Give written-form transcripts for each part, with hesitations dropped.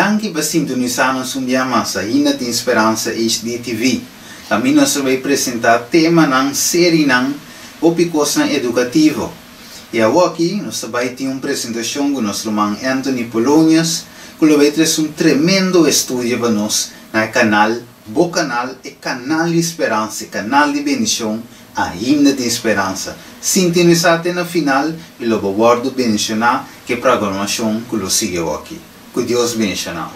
Danke por sintonizarnos un día más a Hina de Esperança HDTV. Também nós vamos apresentar tema na série Opicosna Educativo. E aqui nós vamos ter uma apresentação com nosso irmão Anthony Polonius, que vai trazer um tremendo estudo para nós no canal, bom canal, e canal de esperança, canal de bendição, a Hina de Esperança. Sintonizar no final e logo guardo bendicionar que programação que lo sigue aqui. Que Deus bendicionar.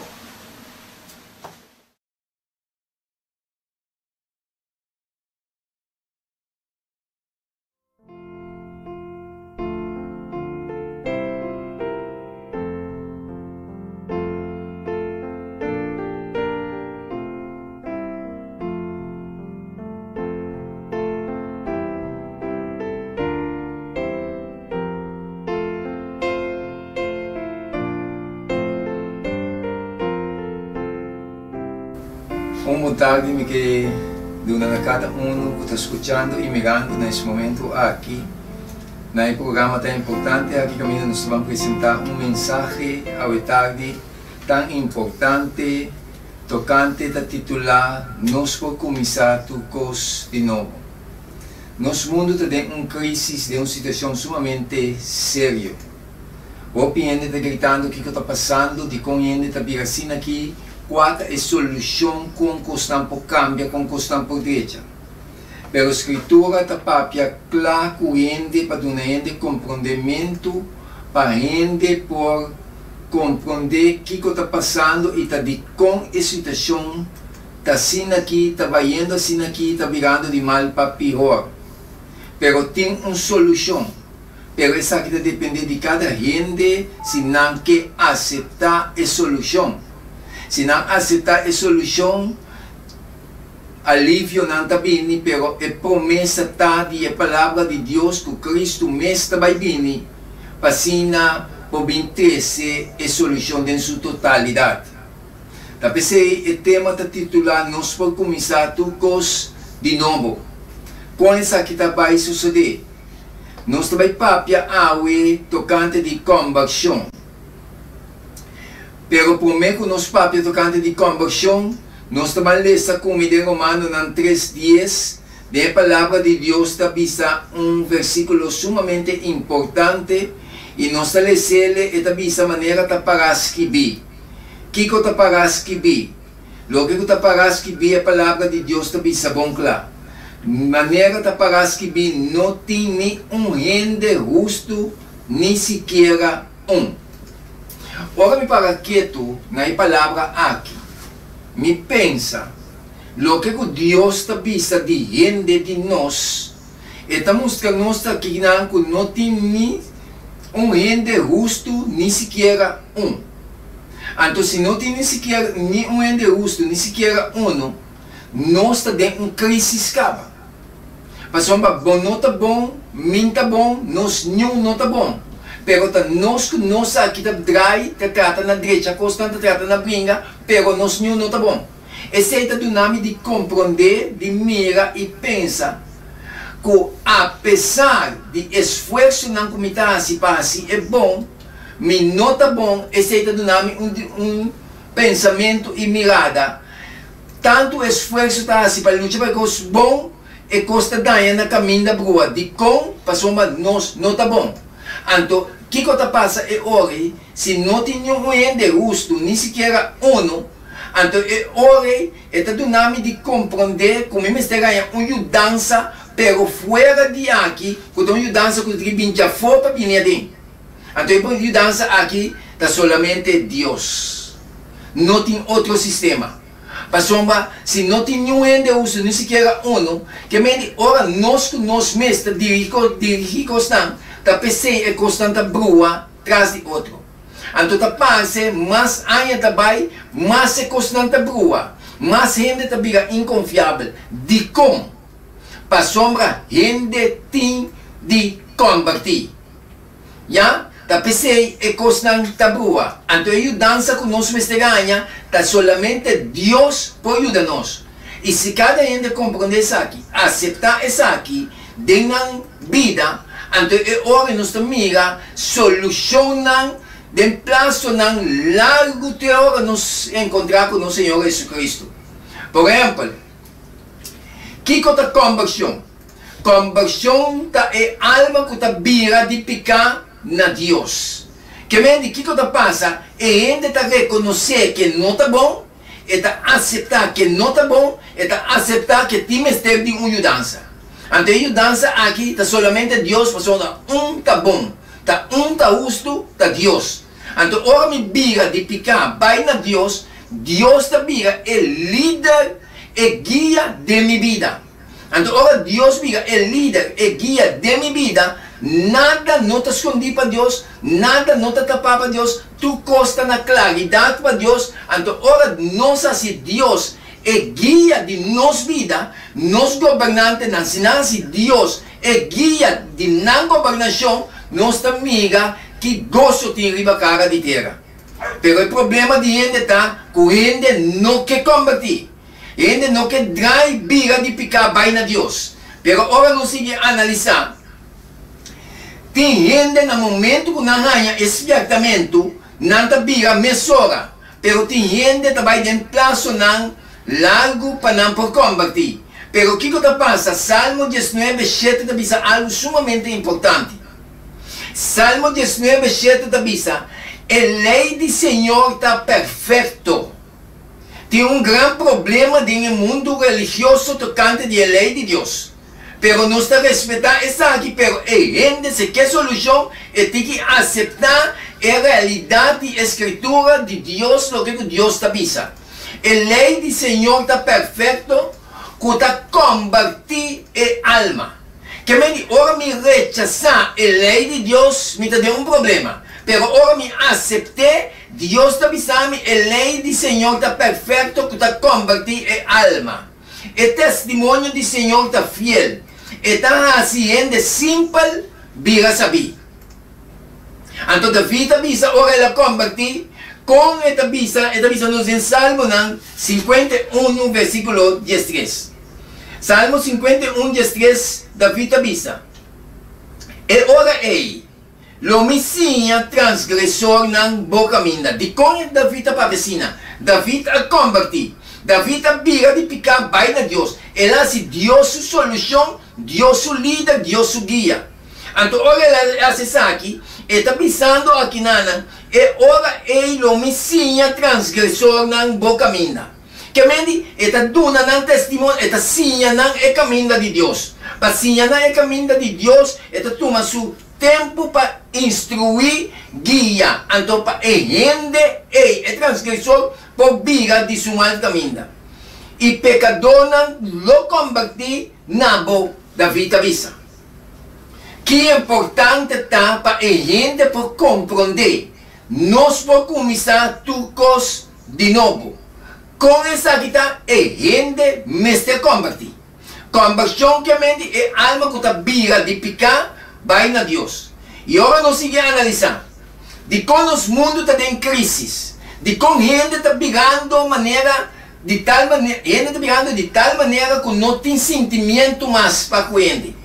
Boa tarde, me que a cada um que está escutando e mirando nesse momento aqui. No programa tão importante, aqui caminho nós vamos apresentar mensagem à tarde tão importante, tocante da titular Nós por começar tudo de novo. Nosso mundo está em uma crise, de uma situação sumamente séria. O gente está gritando o que está passando, de como gente está virando aqui. Qual é a solução com constante cambio, com constante direita? Pero a escritura está papia claro para dar gente compreendimento, para gente por compreender o que está passando e está de com a situação está assim aqui, está vaindo assim aqui, está virando de mal para pior. Pero tem uma solução. Pero essa aqui depende de cada gente se não quer aceitar a solução. Se não aceitar a solução, alívio não está vindo, pero a promessa está de a palavra de Deus que Cristo mesmo vai vir, para obter a solução em sua totalidade. Então, o tema está titulado Nós por começar tudo de novo. Quando isso aqui vai suceder? Nós também papia awe tocante de conversão. Pero por meio que nós papia tocante de conversão, nós também lemos como de Romano 3:10, de palavra de Deus está vista versículo sumamente importante e nós está lendo e está vista maneira de para escrever. Que está para escrever? Logo que está para escrever a palavra de Deus está vista bom claro. Maneira de para escrever não tem nenhum rende justo, nem sequer um. Ora me para quieto na palavra aqui. Me pensa, lo que Deus está vista de gente de nós, estamos que nós aqui não tem nem gente justo, nem sequer um. Então, se não tem nem sequer nenhum gente justo, nem sequer um, nós está dentro de uma crise escava. Passou bom não está bom, mim está bom, nós não está bom. Pero nós que nós aqui trata na direita, constante trata na brinca, pero nós não está bom. Esse é o nome de compreender, de mira e pensa que apesar de esforço na comunidade para si é bom, mas não está bom. Esse é o nome pensamento e mirada. Tanto esforço está assim para lutar para coisas bom e costa daí na caminho da rua. De com passou nós não está bom. Então o que está passando é hoje, se não tem nenhum gente justo, nem sequer um, então é hoje, é do nome de compreender como me está ganhando uma mudança, pero fora de aqui, com uma mudança que vem de fora para vir dentro. Então a mudança aqui está somente Deus. Não tem outro sistema. Passomba, se não tem nenhum gente justo, nem sequer um, que me ora nós mesmos dirigimos tá PC é constante brua atrás de outro. Então tá passe, mas ainda também, mas é constante brua. Mas gente tá vira inconfiável. De como? Para sombra, gente tem de convertir. Já? Tá PC é constante brua. Então a dança que nós mesmos ganha, tá solamente Deus pode ajudar nós. E se cada gente compreender isso aqui, aceitar isso aqui, dentro vida, então é hora nós mira solucionam de plazo ng largo teor nos encontrar com o Senhor Jesus Cristo. Por exemplo, kiko ta conversão. Conversão ta é alma que ta vira de picar na Deus. Que mendi kiko ta passa e ainda ta reconhecer que não tá bom, e ta aceitar que não tá bom, e ta aceitar que temos ter de uma mudança. Ante a mudança aqui ta solamente Deus passou tá bom, tá tá justo, tá Deus. Ante ora me vira de picar vai na Deus, Deus ta vira é líder e guia de minha vida. Ante ora Deus vira é líder e guia de minha vida. Nada não te escondi para Deus, nada não te tapar para Deus, tu costa na claridade para Deus. Então, ora, nós assim, Deus é guia de nossa vida, nos governantes, na sinança, Deus é guia de na governação, nós também que gosto de ir a cara de terra. Pero o problema de gente está que gente não quer convertir, gente não quer drive biga de picar vai na Deus. Pero ora não sigue analisar. Tem gente no momento que não ganha exatamente, não tá vira mesora. Pero tem gente que vai em plazo não largo para não por convertir. Pero o que está passa? Salmo 19, 7 está bisa algo sumamente importante. Salmo 19, 7 está bisa, a lei do Senhor está perfeito. Tem grande problema no mundo religioso tocante da lei de Deus. Pero não está respeitar essa aqui, pero gente se quer solução e tem que aceitar a realidade e a escritura de Deus, o que Deus está bisa. A lei do Senhor está perfeito, que está convertir a alma. Que me ora me rechazar a lei de Deus, me dá problema. Pero ora me aceitar, Deus está bisando, a lei do Senhor está perfeito, que está convertir a alma. O testemunho do Senhor está fiel. Está assim, simples, vira saber. Então, David avisa, ora ela convertir, com esta avisa nos em Salmo 51, versículo 13. Salmo 51, 13, David avisa. E ora ei, lo misinha transgressor ng boca minda. Di com David a vecina, David a convertir. David a vira de picar vai na Deus. Ela se Deus su solução, Deus su líder, Deus su guia. Então, ora ela se aqui, está pensando aqui nana, e ora ele o misinha transgressor ng boca minda. Que mendi, está duna ng testemunho, está sinha ng e caminho de Deus. Para sinha ng e caminho de Deus, está toma su tempo para instruir, guia. Então, para gente, é transgressor, por vira de su mal caminho. E pecador não lo convertir na boca da vida visa. Que é importante está para a gente por compreender. Nós vamos começar tudo de novo. Com essa aqui está a gente mestre convertir. Conversão que é alma que está vira de picar, vai na Deus. E agora nós seguimos a analisar. De como o mundo está em crise. De como a gente está virando maneira de tal maneira, gente está virando de tal maneira que não tem sentimento mais para o gente.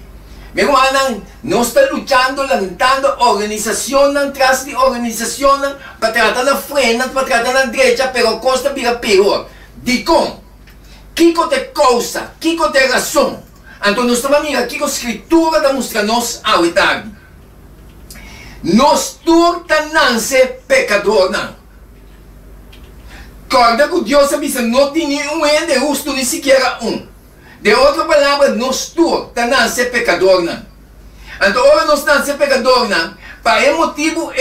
Meu irmão, nós estamos lutando, levantando organização atrás de organização para tratar na frente, para tratar na direita, pero a costa vira pior. De como? Que te causa? Que te razão? Então nós estamos mirando que a escritura demonstra-nos a tarde. Nós todos não somos pecadores, não. Corda que Deus avisa, não tem nenhum de justo, nem sequer De outra palavra, nós todos não somos pecadores, não. Então, ora nós não somos pecadores, não. Para esse motivo,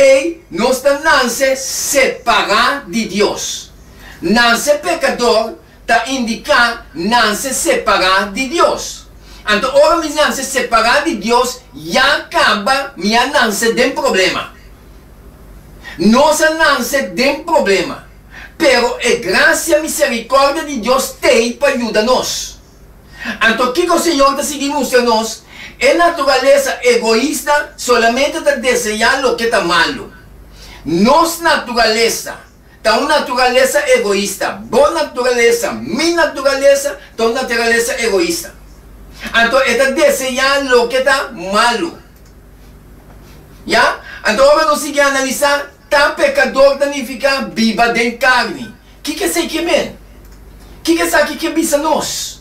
nós não se separar de Deus. Não ser pecador está indicar não se separar de Deus. Então, ora me não se separar de Deus, já acaba minha não se tem problema. Nós não se tem problema. Pero a graça e a misericórdia de Deus tem para ajudar-nos. Então, o que o Senhor está seguindo nós? É natureza egoísta, solamente está desejando o que está malo. Nossa natureza está uma natureza egoísta. Boa natureza, minha natureza, está uma natureza egoísta. Então, está desejando o que está malo. Já? Então, agora nós seguimos a analisar tá pecador significa viva de carne. Que é isso que men? Que é isso que bisa nós?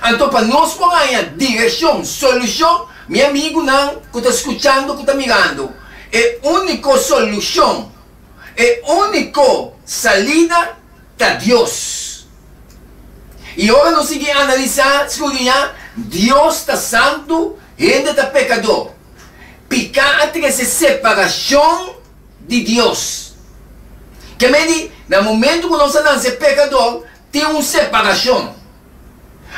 Então, para nós por aí, direção, solução, meu amigo não, que está escutando, que está mirando, é a única solução, é a única salida da Deus. E agora nós seguimos analisar, escudinhar, Deus está santo, ainda está pecador. Pecar é essa separação de Deus. Que me diz, no momento que nós nascemos pecador, tem uma separação.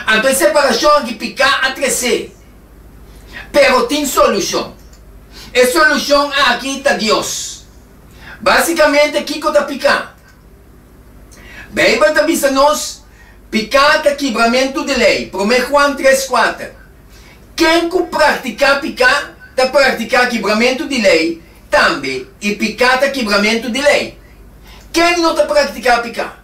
Então, a separação que pecar a crescer. Pero tem solução. A solução aqui está Deus. Basicamente, o que está pecando? Bem, vai estar nós, pecar é quebramento de lei. 1 Juan 3:4. Quem pratica pecar, está praticar quebramento de lei, também, e pecar é quebramento de lei. Quem não está praticando pecar?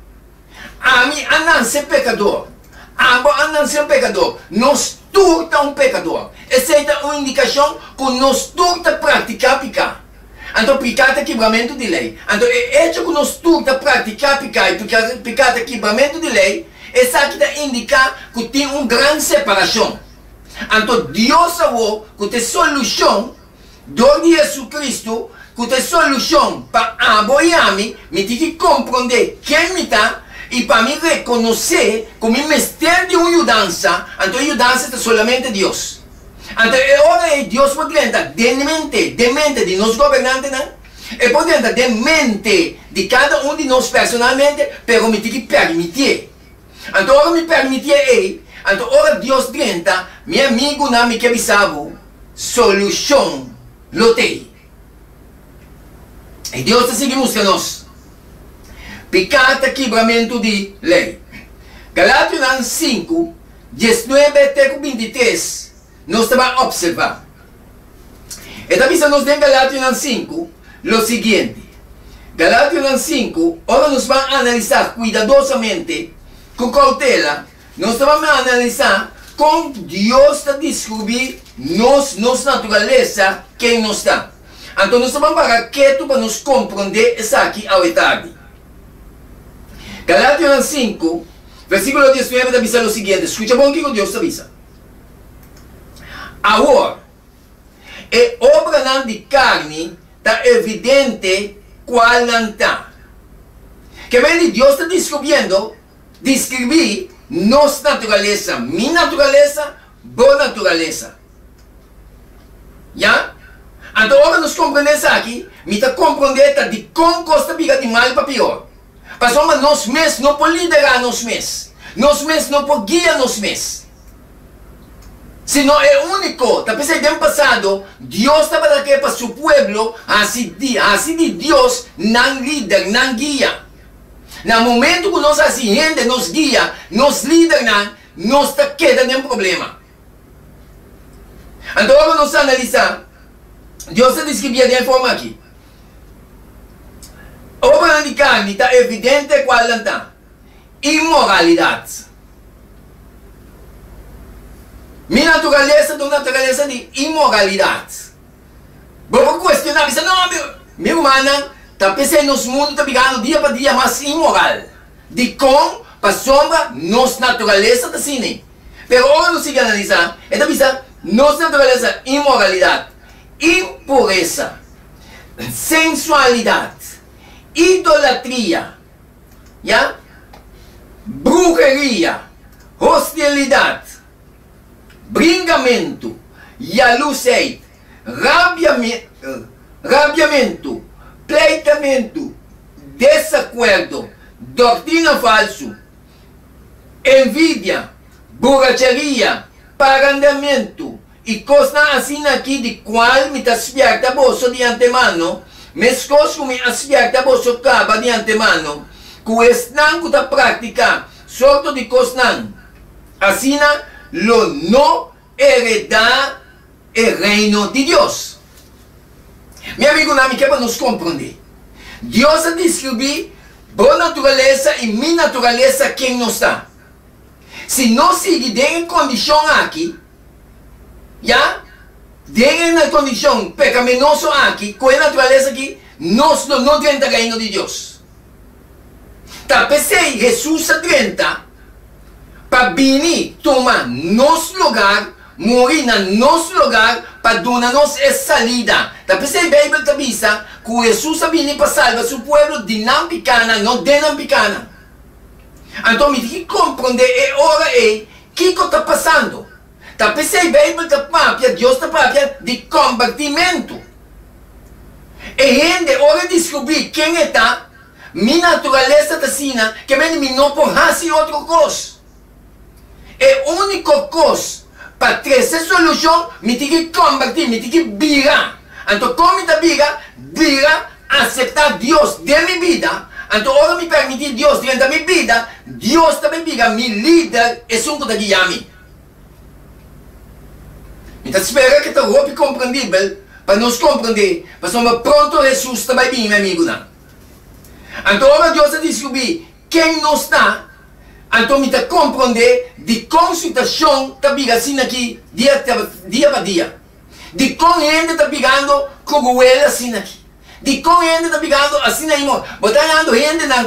A mim, a não ser pecador. A não ser pecador. Nós todos somos pecador. Essa é uma indicação que nós todos praticamos pecar. Então, pecar é quebramento de lei. Então, é hecho que nós todos praticamos pecar e pecar é quebramento de lei, essa aqui indica que tem uma grande separação. Então, Deus falou que tem solução, do Jesus Cristo, que tem solução para apoiar me tem que compreender quem me está e para me reconhecer como me mestre de uma mudança. Então, a mudança é somente Deus. Então, agora é Deus por dentro de mente de nós governantes, não? E por dentro de mente de cada um de nós personalmente, pero me tem que permitir. Então, agora me permitir então, ora Deus dentro, meu amigo não me quer saber, solução, lotei. E Deus está seguindo nós. Pecado é quebramento de lei. Galátias 5, 19 até 23, nós vamos observar. E também nós temos Galátias 5, o seguinte. Galátias 5, agora nós vamos analisar cuidadosamente, com cautela, nós vamos analisar como Deus está descobrindo nossa natureza, quem nós está. Então nós vamos parar quieto para nos compreender isso aqui ao tarde. Galátias 5, versículo 19 diz o seguinte, escuta bom o que Deus avisa. Agora, a obra não de carne está evidente qual não está. Que bem Deus está descobrindo, descrever nossa natureza, minha natureza, boa natureza. Já? Então, agora nós compreendemos aqui, me está compreendendo de como costa fica de mal para pior. Mas nós mesmos não podemos liderar nós mesmos. Nós mesmos não podemos guiar nós mesmos. Se não é único, está pensando no passado, Deus estava aqui para seu povo, assim de Deus, não líder, não guia. No momento que nós assim, gente, nos guia, nos líder, nós está quedando em problema. Então, agora nós analisar, Deus está descrevendo de forma aqui. A obra de carne está evidente qual não está. Imoralidade. Minha natureza é uma natureza de imoralidade. Vou questionar, não, meu irmão, está pensando nos mundos, está ficando dia para dia mais imoral. De como, para sombra, nossa natureza está assim. Mas agora nós seguimos analisar, está pensando, nossa natureza, imoralidade, impureza, sensualidade, idolatria, já? Bruxeria, hostilidade, bringamento, jaluseid, rabiamento, pleitamento, desacordo, doutrina falso, envidia, borracharia, parandamento, e coisa assim aqui de qual me aspierta a bolsa de antemano, mas coisa que me aspierta a bolsa caba de antemano, que estão que está praticando, sorte de coisa assim, lo no heredar o reino de Deus. Meu amigo, não me quer para nos compreender. Deus descreve boa natureza e minha natureza quem não está. Se nós seguirmos em condição aqui, já, dentro na condição pecaminosa aqui, com a natureza aqui, nós não dentro do reino de Deus. Tá pensei, Jesus a dentro, para vir tomar nosso lugar, morrer no nosso lugar, para dar-nos essa salida. Tá pensei, a Bíblia está dizendo que Jesus a vir para salvar seu povo de não picana, não de não picana. Então, me tem que compreender, ora o que está passando. Tá pensei, a Bíblia está própria, Deus está própria de combatimento. E gente, ora descobrir quem está, minha natureza está assim, que vem não por fazer outra coisa. É a única coisa para trazer solução, me tem que combater, me tem que virar. Então, como está virar, aceitar Deus de minha vida. Então, ora me permitir Deus dentro da minha vida, Deus também vira meu líder e sou da guiar-me. Então, espera que está roupa compreendível, para nós compreender, para somos pronto Jesus também vir, meu amigo. Então, ora Deus a descobrir quem não está, então me está compreender de como a situação está virando assim aqui, dia a dia. De como gente está virando cruel assim aqui. De como gente está virando assim aí, botando gente na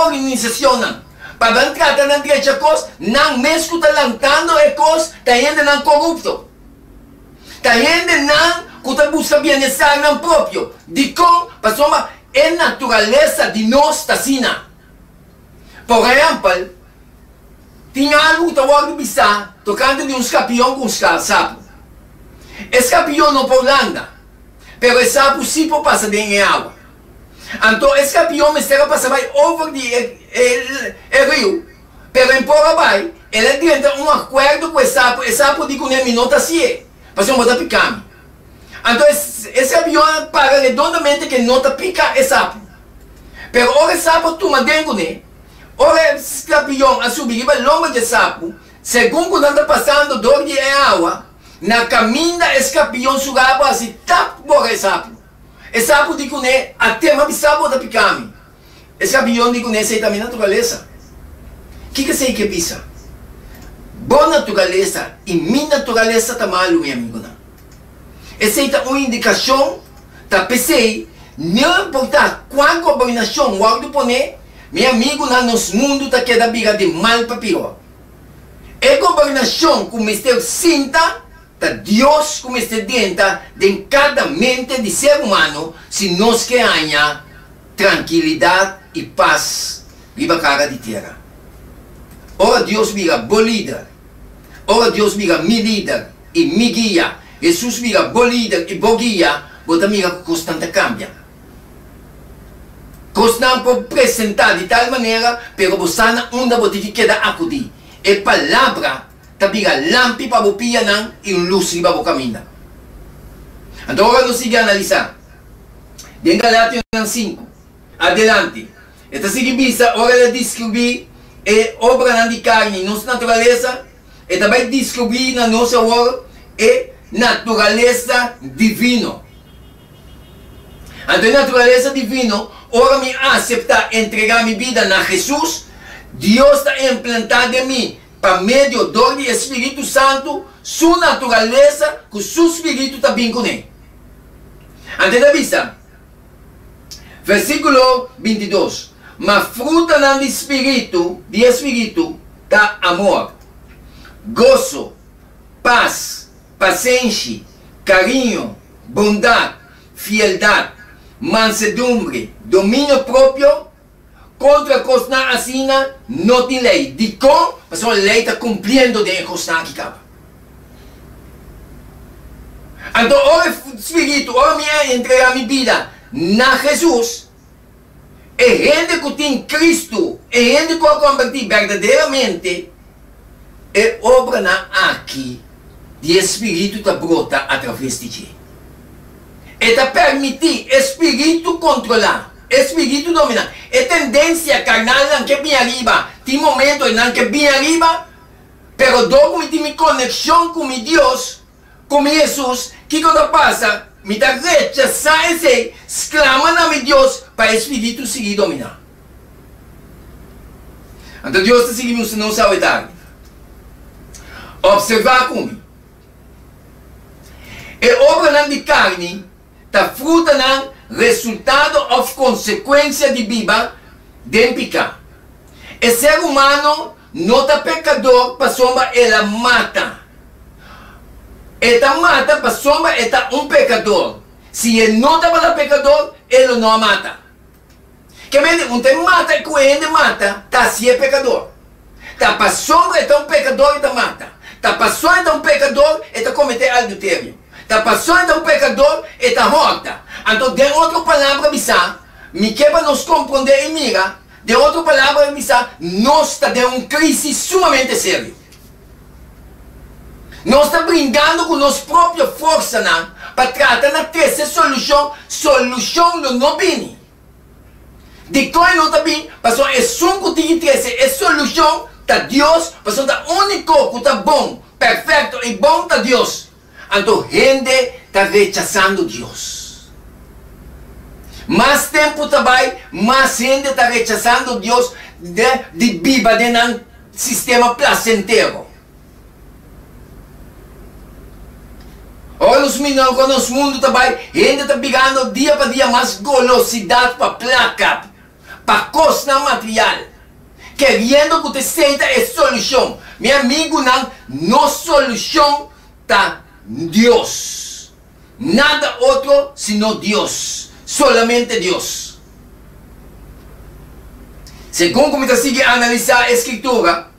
organização. Para entrar na direita coisa, não mesmo está lantando a coisa, está gente não corrupto. Está gente não que está buscando bem-estar não próprio. De como, para somos a natureza de nós está assim. Por exemplo, tinha algo que estava bizarro, tocando de um escapião com um sapo. Escapião não pode andar, mas o sapo sim pode passar dentro da água. Então, o escapião estava passando over o rio, mas em pouco vai, ele entra um acordo com o sapo diz que o nome não está assim, para não botar picame. Então, esse avião para redondamente que não está pica o sapo. Mas o sapo toma dentro dele. Ora, esse avião a subir para longo de sapo, segundo quando está passando dor de água, na caminha esse avião sugava assim, tap por o sapo. Esse sapo diz que até mais sapo da picame. Esse avião diz que essa é também natureza. O que você quer pensar? Boa natureza e minha natureza está mal, meu amigo. Essa é uma indicação, tá pensei, não importa qual combinação o outro põe, meu amigo, no nosso mundo está querendo brigar de mal para pior. É combinação que o mistério sinta, tá Deus como está dentro de cada mente de ser humano, se nós queremos tranquilidade e paz viva a cara de terra. Ora Deus vira bom líder, ora Deus vira meu líder e me guia. Jesus vira bom líder e bom guia, você mira que constante cambia. Constante pode apresentar de tal maneira, pero você não onde você tem que acudir. E palavra está vira lampi para você pia e luz para você caminhar. Então agora nós seguimos a analisar. Dentro da Gálatas 5, adelante. Esta seguida, hora de descobrir a obra de carne, nossa natureza, e também descobrir na nossa obra a natureza divina. Então, natureza divina, ora me aceitar entregar minha vida na Jesus, Deus está implantado em mim, para meio do Espírito Santo, sua natureza, que o seu Espírito está bem com ele. Antes da vista, versículo 22. Mas fruta do Espírito, está amor, gozo, paz, paciência, carinho, bondade, fidelidade, mansedumbre, domínio próprio. Contra coisa assim não tem lei. De como, mas a lei está cumprindo de coisa que acaba. Então, o Espírito, o me entregar minha vida na Jesus, e gente que tem Cristo, e gente que convertir verdadeiramente, é obra aqui de Espírito que brota através de ti. E está permitir Espírito controlar, Espírito dominar. É tendência carnal não que bem arriba, tem momentos não que bem arriba, pero dopo tem minha conexão com meu Deus, com Jesus, que quando passa, me dá rechazar esse, exclama na meu Deus, para o Espírito seguir dominar. Então Deus está seguindo não sabe dar. Observar comigo. E obra de carne, está fruta resultado ou consequência de biba de pecar. O ser humano não está pecador, para sombra ela mata. Ela mata, para sombra ela pecador. Se ele não está para pecador, ele não mata. Que me diz, mata e quando mata, está se é pecador. Está para sombra, é pecador e está mata. Está para sombra, pecador e está cometer adultério. Está para sombra, pecador e está morta. Então, de outra palavra, me quebra nos compreender e mira. De outra palavra, nós estamos em uma crise sumamente séria. Nós estamos brincando com nossa própria força para tratar de ter essa solução. Solução não vem. De qual não está bem, porque é só que tem que ter essa solução da Deus, porque é o único que está bom, perfeito e bom da Deus. Então, a gente está rechaçando Deus. Mais tempo também, mais gente está rechaçando Deus de biba de um sistema placenteiro. Olha os meninos com nosso mundo também, gente está pegando dia para dia mais golosidade para placa, para coisa material. Querendo que você seja a solução. Meu amigo, não solução está Deus. Nada outro senão Deus. Solamente Deus. Segundo como está seguindo analisar a escritura,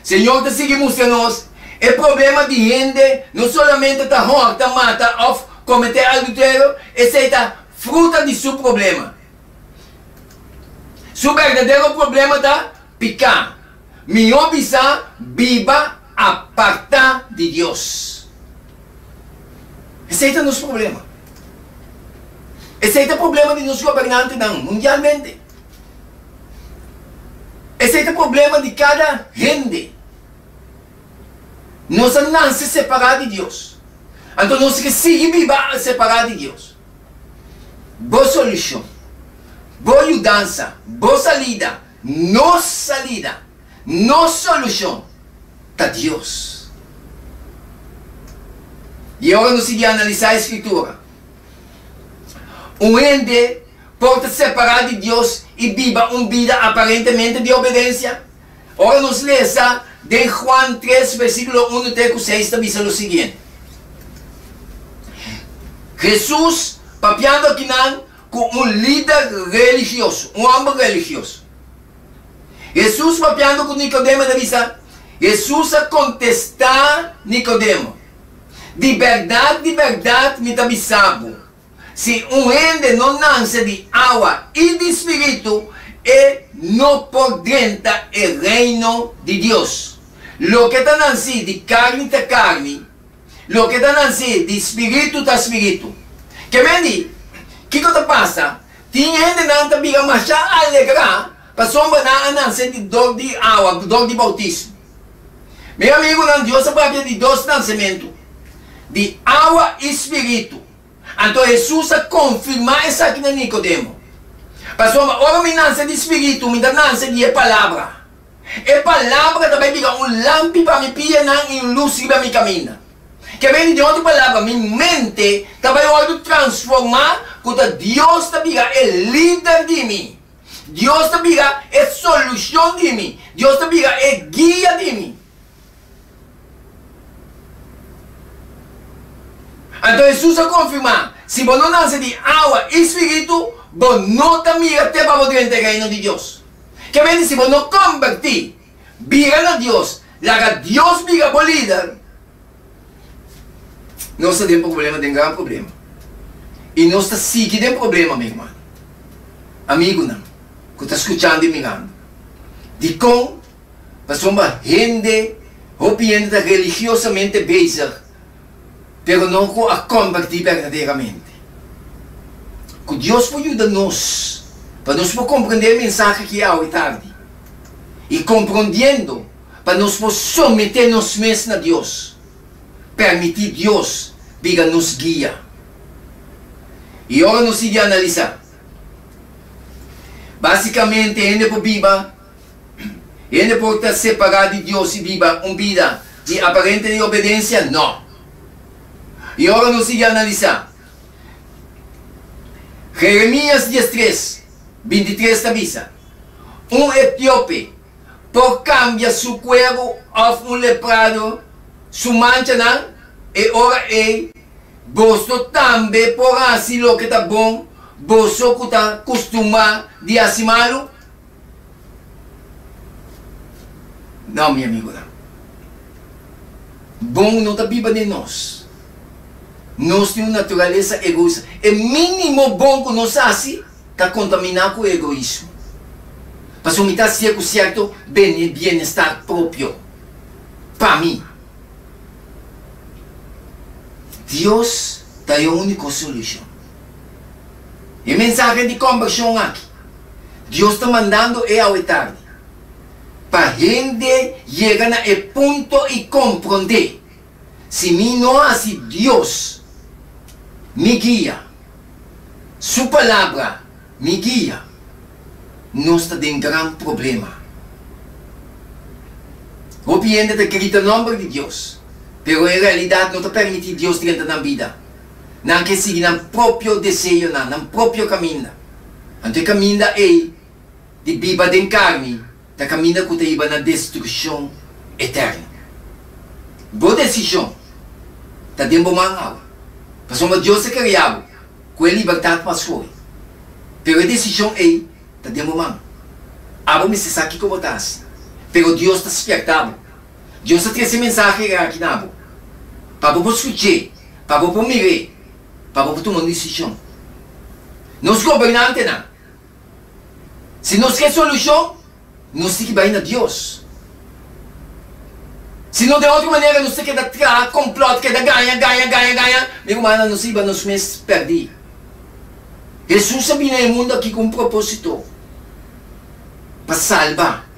o Senhor está seguindo mostrando-nos o problema de gente não solamente está morta, mata ou cometer adultério, esse é fruta de seu problema. Seu verdadeiro problema está pecar. Melhor bisa biba apartar de Deus. Esse é o nosso problema. Esse é o problema de nossos governantes mundialmente. Esse é o problema de cada gente. Nós não se separar de Deus. Então nós que seguimos separar de Deus. Boa solução. Boa mudança. Boa salida. Nossa salida. Nossa solução. Está Deus. E agora nós seguimos analisar a escritura. Um ente pode separar de Deus e viver uma vida aparentemente de obediência. Ora nos lesa de Juan 3, versículo 1 até 6, está dizendo o seguinte. Jesus, papiando aqui com um líder religioso, um homem religioso. Jesus, papiando com Nicodemo, diz, Jesus a contestar Nicodemo. De verdade, me está dizendo. Se um ente não nasce de água e de espírito, não poderá entrar no reino de Deus. Lo que está nascido de carne está carne, lo que está nascido de espírito está espírito. Que me diz, o que passa? Tem gente que não está mais alegrar, para sombra não nascer de dor de água, dor de bautismo. Meu amigo, Deus fala de dois nascimentos, de água e espírito. Então Jesus a confirmar isso aqui na Nicodemo. Pastor, ora me nasce de espírito, me nasce de palavra. E palavra também fica um lampi para me pia e um luz para me caminhar. Que vem de outra palavra, minha mente também pode transformar quando Deus também é líder de mim. Deus também é solução de mim. Deus também é guia de mim. Então Jesus a confirmar, se você não nasce de água e espírito, você não também até para poder entrar no reino de Deus. Que vem se você não convertir, vira a Deus, larga Deus vira por líder, nós temos problema, tem um grande problema. E nós estamos seguindo problema, meu irmão. Amigo, não, que está escutando e mirando. De como, para uma gente, opinião religiosamente basic, pero não a convertir verdadeiramente. Que Deus pode ajudar-nos, para nós compreender a mensagem que há hoje tarde. E compreendendo, para nós someter-nos mesmos a Deus. Permitir Deus vir nos guia. E agora nós vamos analisar. Basicamente, a gente pode viver, a gente pode estar separado de Deus e viver uma vida de aparente de obediência? Não. E agora nós vamos analisar. Jeremías 10:3, 23 avisa. Un etíope por cambia su cuerpo a un leprado, su mancha nan, e ora bosto tambe por así lo que está bom, bosto que está costuma de asimalo. Não, meu amigo, não. Bom não está viva de nós. Nós temos natureza egoísta. É mínimo bom que nós assim está contaminado com o egoísmo. Mas o está certo bem-estar próprio. Para mim. Deus está a única solução. E a mensagem de conversão aqui. Deus está mandando ao tarde. Para a gente chegar a ponto e compreender. Se mim não assim Deus me guia, sua palavra me guia, nós estamos em grande problema. O cliente está querido o nome de Deus, mas em realidade não está permitido Deus dentro da vida. Não quer seguir no próprio desejo, no próprio caminho. Então o caminho é de viver de carne, da caminho que está na destruição eterna. Boa decisão. Está dentro de uma Mas uma Deus é criado com a liberdade para escolher. Pero a decisão está dentro de uma Abo me se sabe como está. Pero Deus está despertado. Deus está trazendo mensagem aqui na abo. Para você escutar, para você mirar, para você tomar uma decisão. Nós governantes não. Se nós queremos solução, nós temos que ir a Deus. Se não de outra maneira, nós temos que dar complot, que ganha. Meu irmão, nós vamos perder. Jesus veio no mundo aqui com um propósito. Para salvar.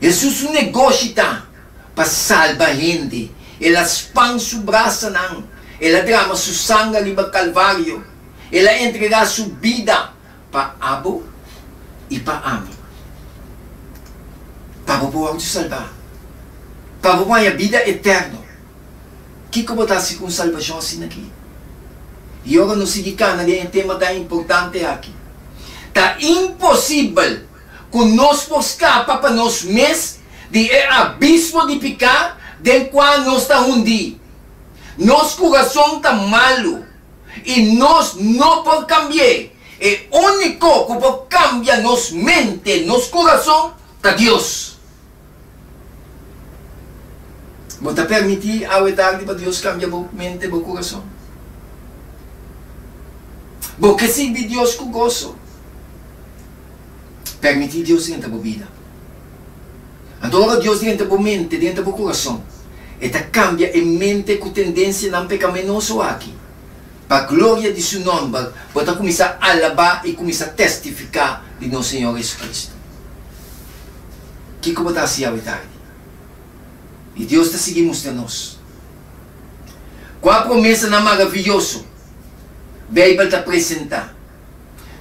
Jesus um negócio para salvar a gente. Ela expande seu braço, não. Ela derrama seu sangue ali para o Calvário. Ela entrega sua vida para Abo e para Ami. Para poder te salvar. Para poder a vida eterna. Que como está assim com salvação assim aqui? E agora não se dica, não é um tema tão importante aqui. Está impossível que nós escapar para nós mesmos de abismo de pecado do qual nós está hundidos. Nosso coração está malo e nós não podemos cambiar. O único que pode cambiar nossa mente, nosso coração, está Deus. Você permitir ao tarde para Deus cambiar a mente e o coração? Porque se Deus com gozo, permitir Deus dentro da vida. Agora Deus dentro da mente, dentro do coração, e cambia a mente com tendência não pecaminoso aqui. Para a glória de seu nome, para começar a alabar e começar a testificar de nosso Senhor Jesus Cristo. Que como está assim ao tarde? E Deus está seguindo nós. Com a promessa na maravilhoso, a Bíblia está apresentar.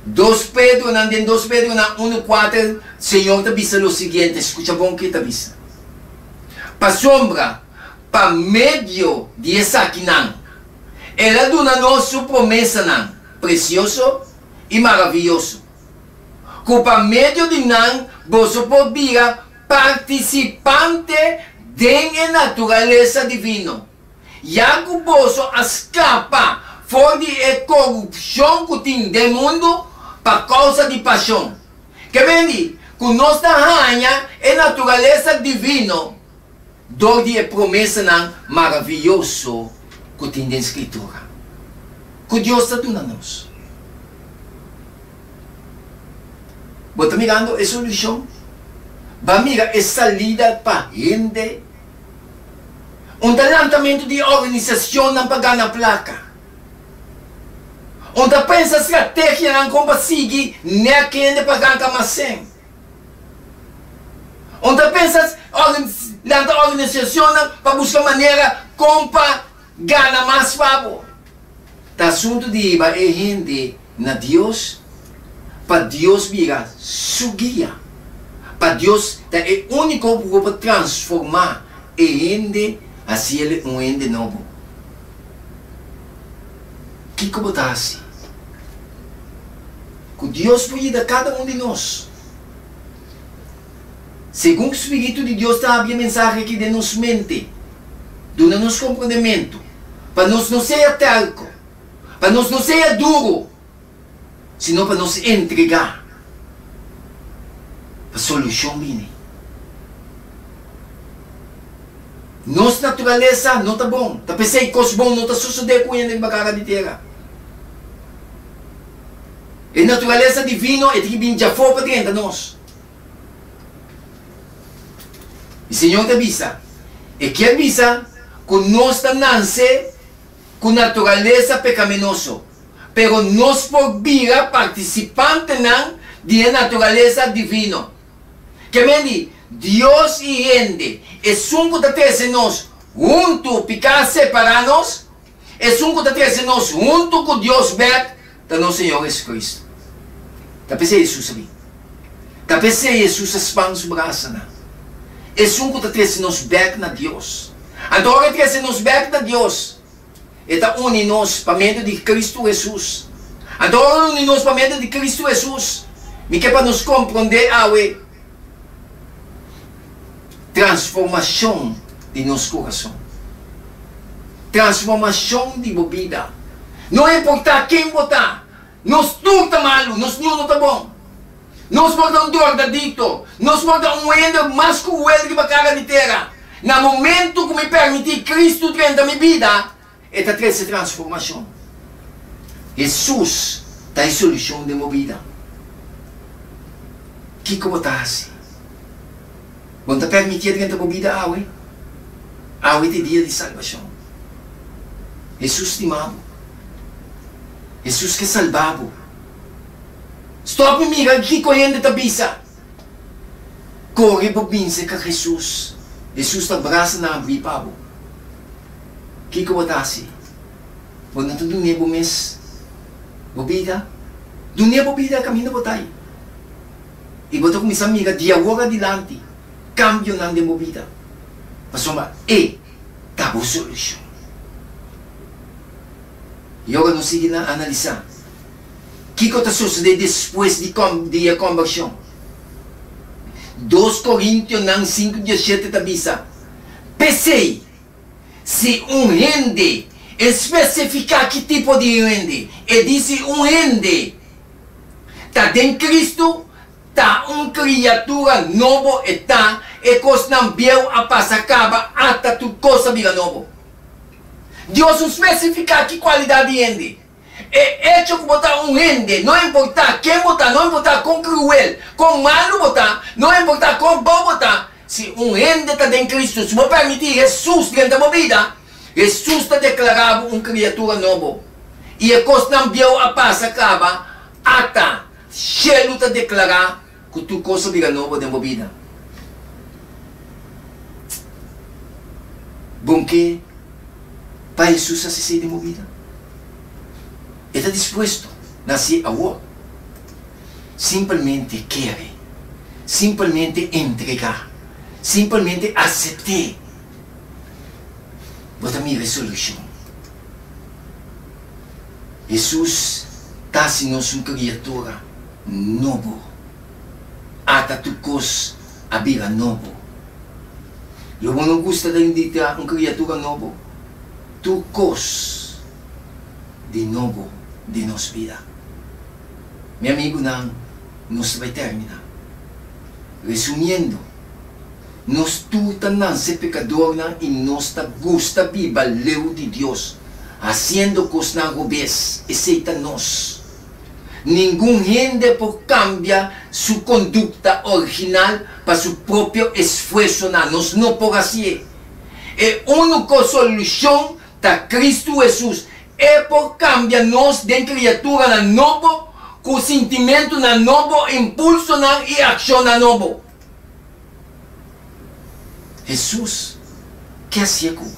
2 Pedro, na 1:4, Senhor está dizendo o seguinte, escuta bom que está dizendo. Para sombra, para meio de essa aqui não. Ela dá nossa promessa não, precioso e maravilhoso. Que para meio de não, você pode vir participante da natureza divina. Já que você escapa fora de corrupção que tem no mundo por causa de paixão. Que vem que nossa rainha é natureza divina. Dor de promessa não maravilhoso que tem na Escritura. Que Deus está dando a nós. Você está mirando a solução? Vai mirar a salida para a gente. Levantamento de organização não pagar na placa. Onde pensa estratégia não consegue nem quem pagar camacém. Onde pensa a organização para buscar maneira como ganhar mais favor. O assunto de Iba é gente na Deus, para Deus virar sua guia. Para Deus é o único que pode transformar a gente assim ele um ente novo. Que como está assim? que Deus foi dar cada um de nós. Segundo o Espírito de Deus está a mensagem aqui de nos mente, do nosso comportamento, para nós não ser terco, para nós não ser duro, senão para nos entregar a solução vinha. Nossa natureza não está bom, está pensando que coisas bom não está sucedendo com ele na cara de terra. A natureza divina é que vem já fora para dentro de nós. E o Senhor te avisa, e que avisa que nós nascemos com natureza pecaminosa, pero nós por vir participante de natureza divina. Que me Deus e gente, é um que está nós junto, ficar separados, é um que está nós junto com Deus ver da nosso Senhor Jesus Cristo. Está pensando Jesus ali? Está pensando Jesus expande o braço, né? É um que está nós ver na Deus. Agora que está nos ver na Deus, está une nós para meio de Cristo Jesus. Agora une nós para meio de Cristo Jesus. Me que para nos compreender a transformação de nosso coração. Transformação de vida. Não importa quem votar. Nós tudo está malo, nós não está bom. Nós podemos dor da dito. Nós podemos um endo mais cruel que a cara de terra. No momento que me permitir Cristo dentro da minha vida, esta essa transformação. Jesus está a solução de minha vida. O que eu vou fazer? Vou te permitir dentro da minha vida, awe te dia de salvação. Jesus te amava. Jesus que salvava. Stop me mira que correndo da bisa. Corre para vencer com Jesus. Jesus está abraça na vida. O que eu vou fazer? Vou não tudo nem bom mês. Bobida. Dunia bobida caminho botai. E vou começar a mirar de agora adiante. Cambio na minha vida. Mas soma tá boa solução. E agora nós seguimos a analisar. O que está sucedendo depois de a conversão? 2 Coríntios 5:17 está dizendo. Pensei, se gente especificar que tipo de gente, e disse gente está dentro de Cristo, está uma criatura nova, está e coisa não viu a passar acaba até tu coisa vira novo. Deus não especifica que qualidade de gente. É hecho que botar gente, não importa quem botar, não importa com cruel, com malo botar, não importa com bom botar. Se gente está dentro de Cristo, se vou permitir Jesus dentro da minha vida, Jesus está declarado uma criatura nova. E a coisa não viu a passar acaba até Shelo está declarar que tu coisa vira nova dentro da minha vida. Bom que para Jesus assistir de minha vida. Está disposto a nascer agora. Simplesmente quer, simplesmente entregar, simplesmente aceitar. Bota minha resolução. Jesus está se nós uma criatura nova. Até tu coisa a vida nova. Eu não gosto de indicar uma criatura nova. Tu coisa de novo de nossa vida. Meu amigo, nós vai terminar. Resumindo, nós tudo não ser pecador e nós gosta de valeu de Deus, haciendo coisas na rubes, aceita nós. Nenhum gente por cambiar sua conduta original para seu próprio esforço, nós não por assim. É a única solução da Cristo Jesus. É por cambiar nós de criatura na novo, com sentimento na novo, impulso na e ação na novo. Jesus quer ser como,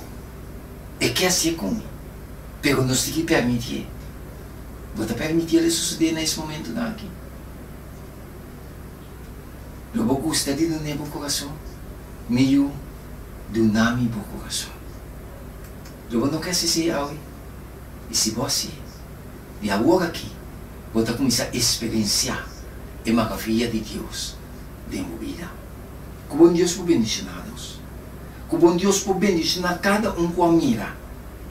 e quer ser como, pero nós temos que permitir. Vou te permitir ele suceder nesse momento aqui. Eu vou gostar de do meu coração, meio do nome do coração. Eu não quero ser algo. E se você, de agora aqui, Você começa a experienciar a maravilha de Deus em sua vida. Que bom Deus por bendicionar-nos. Que bom Deus por bendicionar cada um com a mira.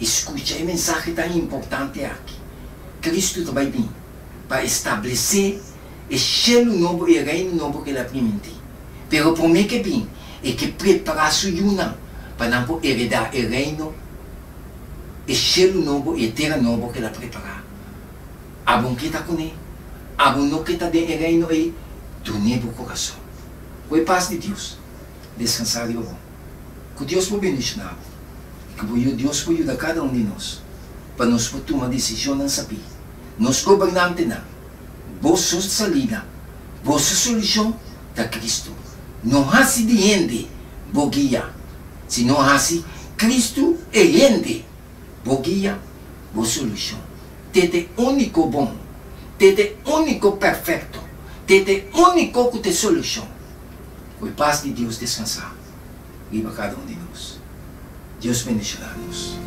Escute a mensagem tão importante aqui. Cristo vai vir para estabelecer o cielo novo e o reino novo que Ele promete. Pero por mim que vem é que prepara sua vida para não heredar o reino, o cielo novo e a terra nova que Ele prepara. A bom que está com Ele, a bom não que está dentro do reino é do novo coração. O paz de Deus, descansar e bom. Que Deus por bendicionar. Que Deus por ajudar cada um de nós para nós tomar decisão não saber. Nós governantes não. Vossa salida, vossa solução da Cristo. Não há se de gente, vou guiar. Se não há se Cristo é gente, vou guiar, vou solução. Tete único bom, tete único perfeito, tete único que te solução. O paz de Deus descansar. Viva cada um de nós. Deus bendicionar-nos.